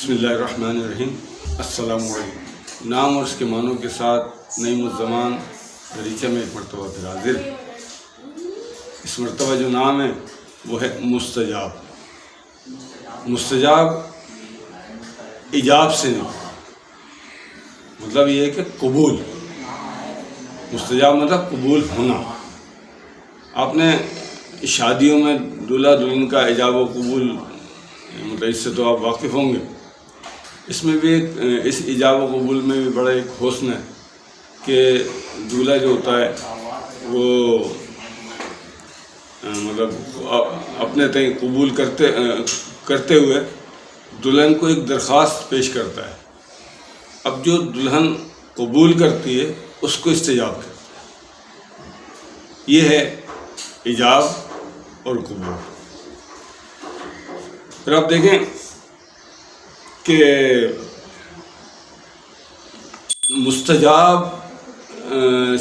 بسم اللہ الرحمن الرحیم۔ السلام علیکم۔ نام اور اس کے معنوں کے ساتھ نعیم الزمان دریچہ میں ایک مرتبہ پھر حاضر۔ اس مرتبہ جو نام ہے وہ ہے مستجاب۔ مستجاب ایجاب سے نہیں، مطلب یہ ہے کہ قبول۔ مستجاب مطلب قبول ہونا۔ آپ نے شادیوں میں دولہا دلہن کا ایجاب و قبول، مطلب اس سے تو آپ واقف ہوں گے۔ اس میں بھی اس ایجاب و قبول میں بھی بڑا ایک حسن ہے کہ دولہا جو ہوتا ہے وہ مطلب اپنے تئیں قبول کرتے ہوئے دلہن کو ایک درخواست پیش کرتا ہے۔ اب جو دلہن قبول کرتی ہے اس کو استجاب کرتا ہے۔ یہ ہے ایجاب اور قبول۔ پھر آپ دیکھیں کہ مستجاب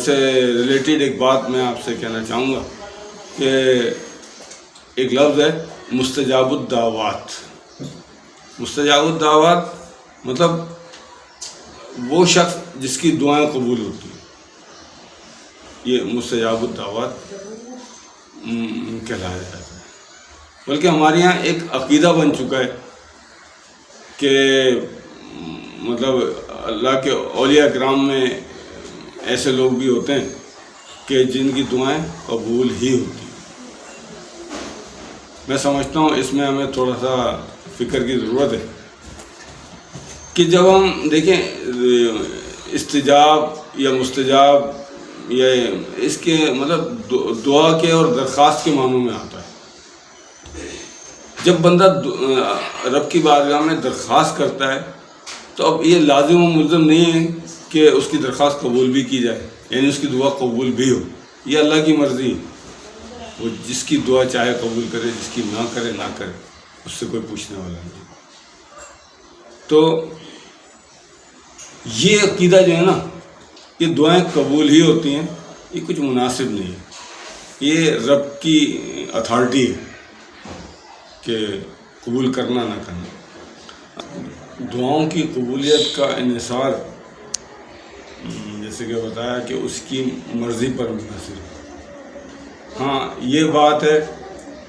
سے ریلیٹڈ ایک بات میں آپ سے کہنا چاہوں گا کہ ایک لفظ ہے مستجاب الدعوات۔ مستجاب الدعوات مطلب وہ شخص جس کی دعائیں قبول ہوتی ہیں، یہ مستجاب الدعوات کہلایا جاتا ہے۔ بلکہ ہمارے یہاں ایک عقیدہ بن چکا ہے کہ مطلب اللہ کے اولیاء کرام میں ایسے لوگ بھی ہوتے ہیں کہ جن کی دعائیں قبول ہی ہوتی ہیں۔ میں سمجھتا ہوں اس میں ہمیں تھوڑا سا فکر کی ضرورت ہے کہ جب ہم دیکھیں استجاب یا مستجاب یا اس کے مطلب دعا کے اور درخواست کے معنوں میں آتا ہے۔ جب بندہ رب کی بارگاہ میں درخواست کرتا ہے تو اب یہ لازم و ملزم نہیں ہے کہ اس کی درخواست قبول بھی کی جائے، یعنی اس کی دعا قبول بھی ہو۔ یہ اللہ کی مرضی ہے، وہ جس کی دعا چاہے قبول کرے، جس کی نہ کرے نہ کرے، اس سے کوئی پوچھنے والا نہیں۔ تو یہ عقیدہ جو ہے نا، یہ دعائیں قبول ہی ہوتی ہیں، یہ کچھ مناسب نہیں ہے۔ یہ رب کی اتھارٹی ہے کہ قبول کرنا نہ کرنا۔ دعاؤں کی قبولیت کا انحصار جیسے کہ بتایا کہ اس کی مرضی پر منحصر ہے۔ ہاں یہ بات ہے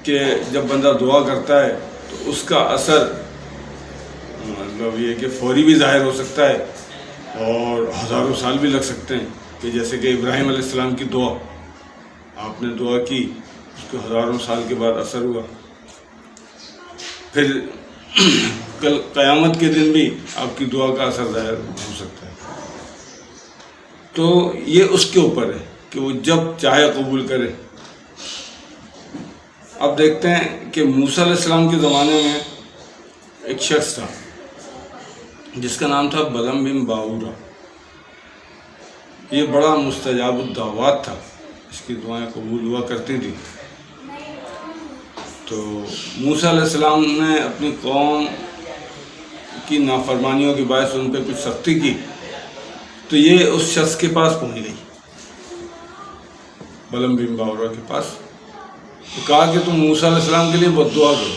کہ جب بندہ دعا کرتا ہے تو اس کا اثر مطلب یہ کہ فوری بھی ظاہر ہو سکتا ہے اور ہزاروں سال بھی لگ سکتے ہیں، کہ جیسے کہ ابراہیم علیہ السلام کی دعا، آپ نے دعا کی، اس کو ہزاروں سال کے بعد اثر ہوا۔ پھر کل قیامت کے دن بھی آپ کی دعا کا اثر ظاہر ہو سکتا ہے۔ تو یہ اس کے اوپر ہے کہ وہ جب چاہے قبول کرے۔ اب دیکھتے ہیں کہ موسیٰ علیہ السلام کے زمانے میں ایک شخص تھا جس کا نام تھا بلعم بن باورہ۔ یہ بڑا مستجاب الدعوات تھا، اس کی دعائیں قبول ہوا کرتی تھیں۔ تو موسیٰ علیہ السلام نے اپنی قوم کی نافرمانیوں کے باعث ان پہ کچھ سختی کی، تو یہ اس شخص کے پاس پہنچ گئی، بلعم بن باورہ کے پاس۔ تو کہا کہ تم موسیٰ علیہ السلام کے لیے بد دعا کرو۔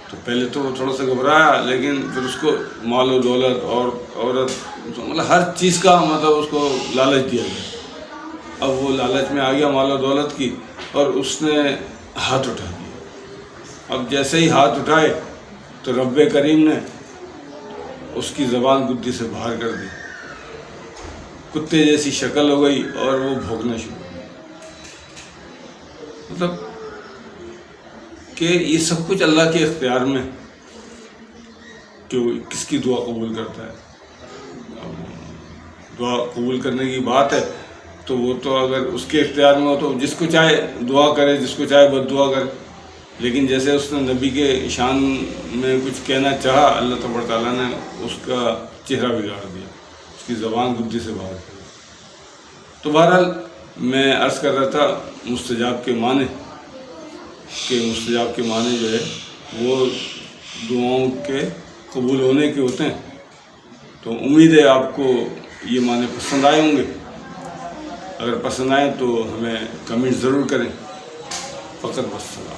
تو پہلے تو وہ تھوڑا سا گھبرایا، لیکن پھر اس کو مال و دولت اور عورت، مطلب ہر چیز کا مطلب اس کو لالچ دیا گیا۔ اب وہ لالچ میں آ گیا مال و دولت کی، اور اس نے ہاتھ اٹھا دیا۔ اب جیسے ہی ہاتھ اٹھائے تو رب کریم نے اس کی زبان گدی سے باہر کر دی، کتے جیسی شکل ہو گئی اور وہ بھونکنا شروع ہو گیا۔ مطلب کہ یہ سب کچھ اللہ کے اختیار میں کہ وہ کس کی دعا قبول کرتا ہے۔ دعا قبول کرنے کی بات ہے تو وہ تو اگر اس کے اختیار میں ہو تو جس کو چاہے دعا کرے، جس کو چاہے بد دعا کرے۔ لیکن جیسے اس نے نبی کے شان میں کچھ کہنا چاہا، اللہ تبارک تعالیٰ نے اس کا چہرہ بگاڑ دیا، اس کی زبان گدی سے باہر کر دی۔ تو بہرحال میں عرض کر رہا تھا مستجاب کے معنی، کہ مستجاب کے معنی جو ہے وہ دعاؤں کے قبول ہونے کے ہوتے ہیں۔ تو امید ہے آپ کو یہ معنی پسند آئے ہوں گے۔ اگر پسند آئیں تو ہمیں کمنٹ ضرور کریں۔ فقط والسلام۔